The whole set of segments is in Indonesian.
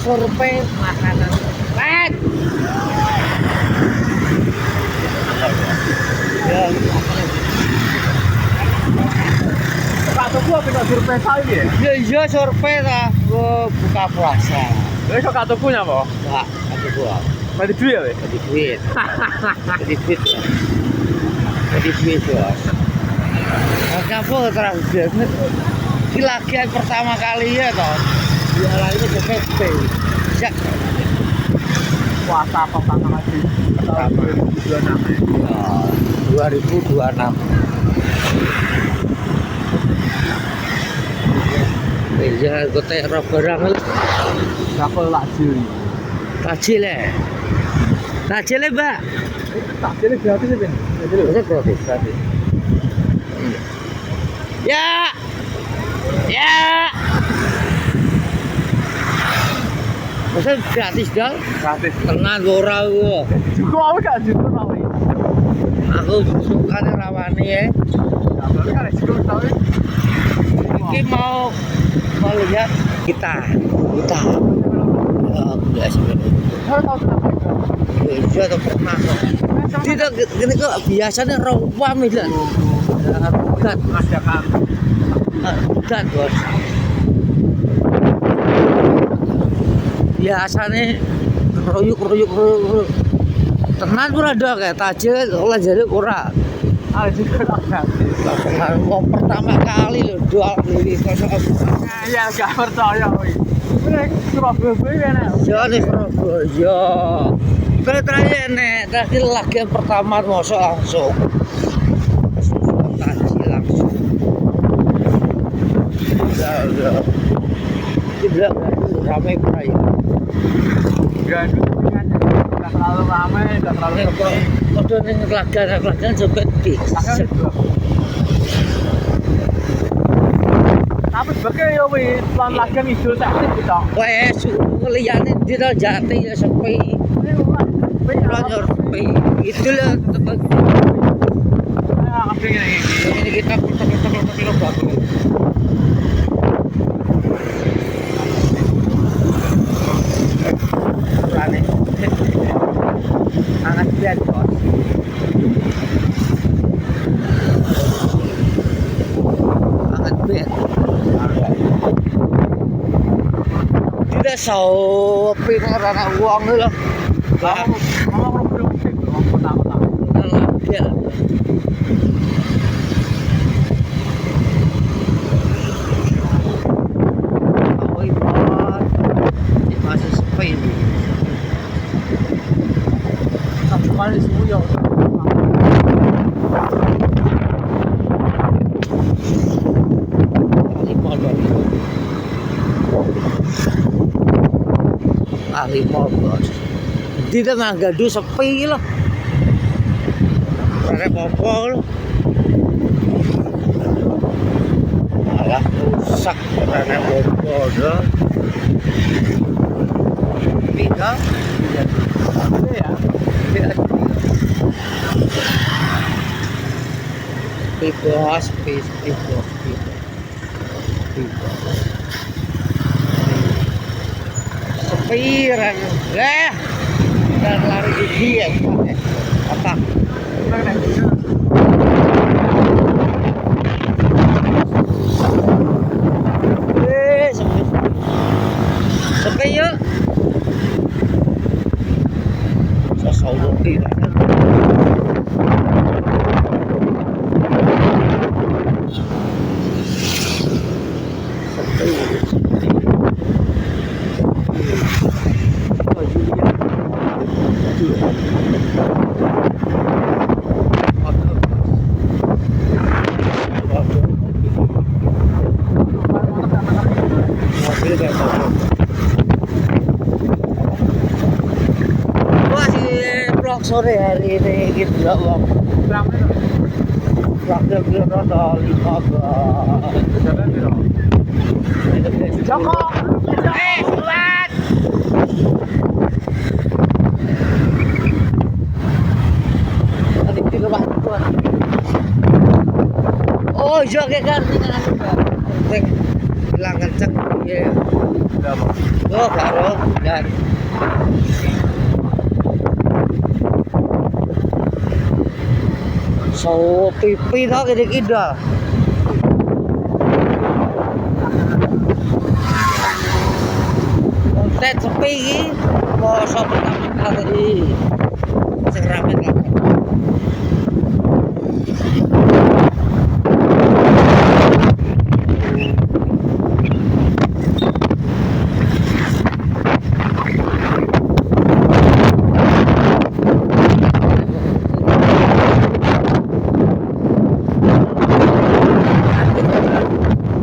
survei makanan. Pet. Ya, Pak Tuku apa survei kali ya? ya iya survei lah buka puasa. Lha kok tukunya apa? Enggak, aku gua. Bagi duit ya, weh? Jadi duit. Jadi duit ya. Jadi duit ya. Kenapa terang biasanya di lagian pertama kali ya toh. Dia lagi ke PP. Siap. Puasa pertama lagi. Pertama 2026. 2026. Iya, gue teror barang lu. Siapa lajil? Tajil ya. Tajil ya, Mbak. Tajil gratis ya, Ben? Itu gratis. Ya. Ya. Masa gratis dong? Gratis. Tenan ora gua. Juga apa gak jual tau ya? Aku suka rawani ya. Tapi kan juga tau ya. Ini mau lihat kita. Oh, biasa. Kalau tahu kenapa? Iya, tuh pernah kok. Tidak gini kok biasanya rawam itu. Bukan, Ada kan? bukan bos. Biasanya royuk. Tenan ora ada kayak tajil oleh jadi ora. Ah, juga gratis. Mau pertama kali lho jual beli Ya gak percaya, weh. Bener, Surabaya ya, ya nih Surabaya. Terakhir nek terakhir lagi yang pertama masuk langsung. Tajil langsung. Ya. Tidak ramai peraya. Gandul kan enggak terlalu ramai, enggak terlalu sepi. Udah nih lagan sampai di. Tapi sebagai ya weh, pelan lagan hijau sakit gitu. Wes liyane dina jati ya sepi. Belajar sepi. Itulah tempat ini kita putar bagus. Rane. Sangat biar bos. Sangat biar. Tidak sepi karena uang loh. Kamu belum sih, belum pertama-tama. Ya. Oh ibarat masih sepi. Satu kali semua ya. Ahli bos. Tidak Manggadu sepi loh. Ada popol. Malah rusak karena popol loh. Tinggal. Ya. Bebas. Sepi dan lari gigi ya apa? Sepi yuk. Sosok tidak. Sore hari ini gitu ya bang. Berapa kilo ada 15. Joko. Kuat. Tadi kilo Pak. Oh, iya kan. Hilang kenceng ya. Udah apa? Oh, baru dan so pipi tau gede-gede. Konten sepi iki. Poso pertama kali. Sing rame lah.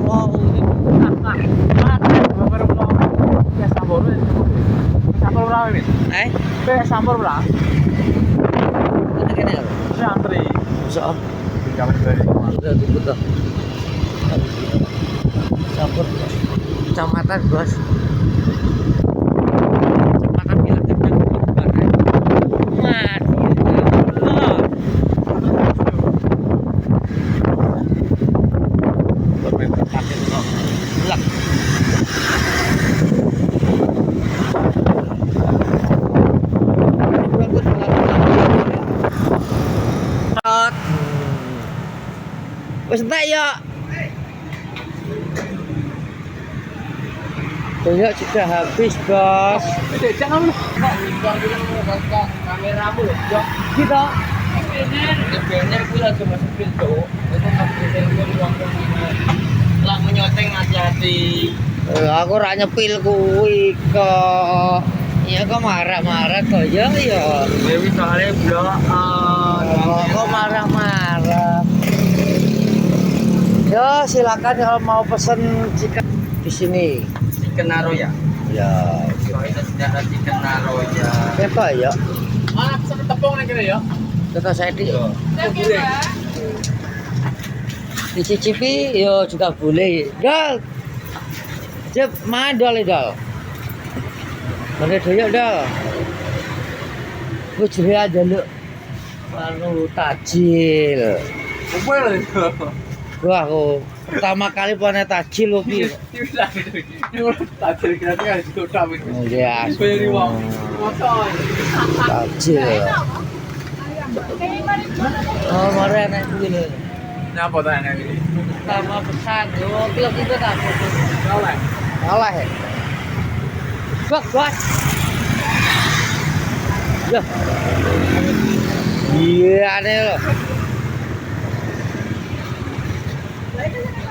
Wow, Sampur berapa? ini Ini antri. so Jangan beli. sudah dibutuh. Campur kecamatan bos. Kecamatan bilang kencang banget. Belak. Wis entek ya. Banyak sudah habis, Bos. Jangan Kameramu loh, Jok. Gitu. Banner gue lagi masuk pintu. Itu nggak bisa gue ruang ini. Lah menyoteng hati-hati. Aku ora nyepil kuwi kok. Ya kok marah-marah kok ya ya. Dewi soalnya blok. Kok marah-marah. Yo silakan kalau mau pesen chicken di sini. Chicken Naroya. Ya. Soalnya sudah ada chicken Naroya. Apa ya? Mana pesan tepung nih kira ya? Kata saya di Yo. dicicipi yo juga boleh. Dal. Cep madal dal. Mana doyok dal. Gue jere aja lu. Anu tajil. Apa ya? Wah, aku pertama kali punya tajil lo ki. Tajil kira-kira itu tapi. Oh ya. Bayar uang. Motor. Tajil. Oh, mare enak kuwi lho. Napa tanya ini? Pertama pesan yo kilo itu tak foto. Salah. Salah ya. Bos. Ya. Iya aneh loh.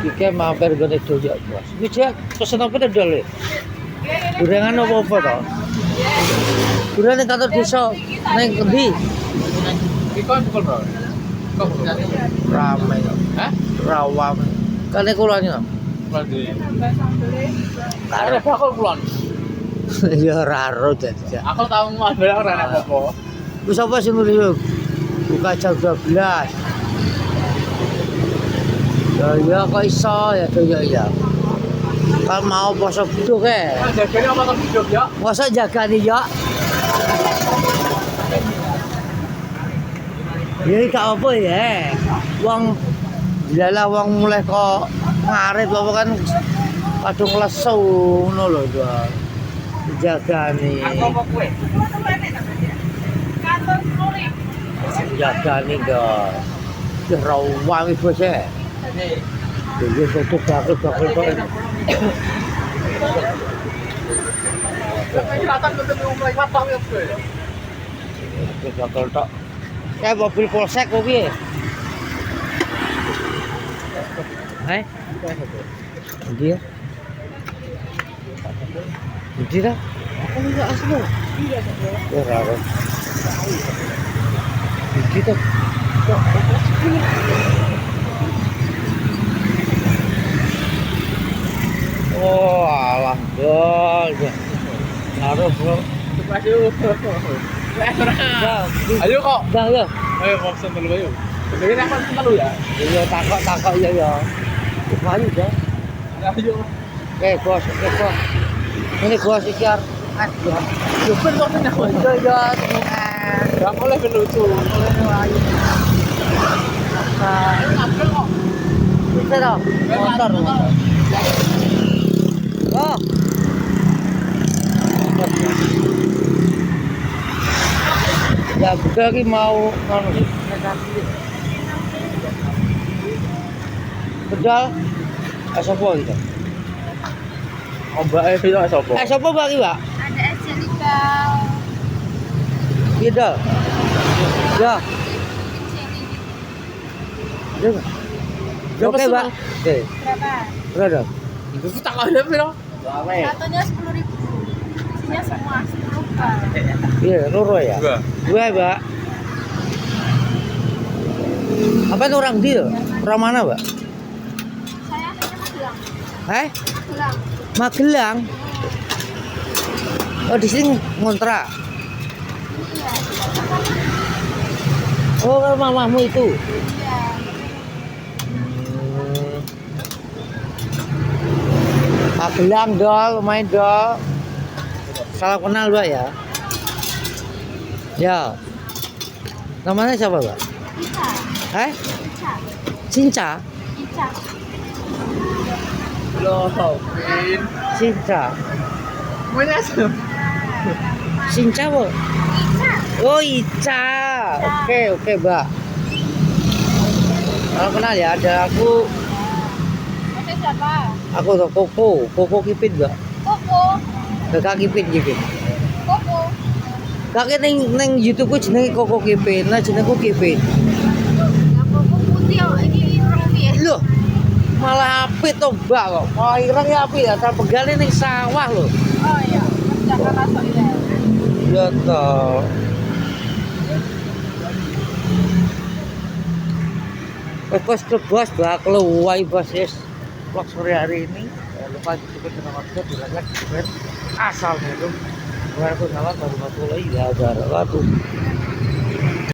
Iki mampir gone doyok, Bos. Iki dia pesen apa to, Dol? Gorengan apa-apa to? Gorengan ning kantor desa ning endi? Ikon pukul berapa? Kok pukul? Rame kok. Hah? Rawam. Kane kulane kok. Berarti. Karo Aku kulon. ya raro dadi. Aku tahu mau ada orang apa-apa. Wis apa sing nulis? Buka jam 12. Ya kok iso ya doyok ya. Kan mau poso buduk e. Jaganya apa tuh hidup ya? Masa jagani ya? Ya gak apa ya. Wong dilalah wong mulai kok ngarit apa kan kadung lesu ngono lho, Dol. Jagani. Apa kue? Jagani Dol. Ya rawang ibu se. Nih. Jadi foto bakal kok. Ini datang ketemu mulai matang ya gue. Bakal tok. Kayak mobil polsek kok piye? Hai. Ndi ya? Ndi dah? Aku enggak asli. Iya, ya raro. Ndi tuh. Oh, alah, Dol. Raro, Bro. Ayo kok. Dah ya. Ayo mau pesen dulu ayo. Jadi apa pesen dulu ya? Iya takok iya ya. Mari dah. Ayo. Bos. Ini bos iki arep ya. Yo ben kok pindah kok. Iya. Gak boleh ben lucu. Ayo. Ayo kok. Bisa dong. Motor. budal ki mau ngono iki. Budal sapa iki? Ombake iki kok sapa? Sapa Mbak iki, Mbak? Ada es jelika. Iya, Dal. Ya. Ya. Oke, Mbak. Oke. Berapa? Berapa? Iku tak kaya piro? Satunya 10.000. Isinya semua 10 kan. Iya, loro ya. Dua, Mbak. Apa itu orang dia? Orang mana, Mbak? Saya hanya Magelang. Magelang. Magelang. Oh, di sini ngontrak. Iya. Oh, kalau mamamu itu. Iya. Magelang, Dol, main Dol. Salam kenal, Mbak ya. Ya. Namanya siapa, Mbak? Ica. Ica. Cinca. Ica. Loh, Pin. Cinca. Mana sih? Cinca, Bu. Ica. Oh, Ica. Oke, Mbak. Salam kenal ya. Ada aku Maksudnya siapa? tuh Koko Kipin, Mbak. Koko. Kakak Kipin. Koko. Kakek neng YouTube ku jenenge Koko Kipin. Nah, jenengku Kipin. Ya Koko putih kok ini ireng piye? Loh, malah apik to, Mbak kok. Oh, ireng ya apik ya, tak begale ning sawah lho. Oh iya, kerjakan masuk ini. Ya toh. Bos, Mbak, keluar bos yes. Vlog sore hari ini. Jangan lupa diikuti dengan like, asal itu. Warahmatullahi wabarakatuh.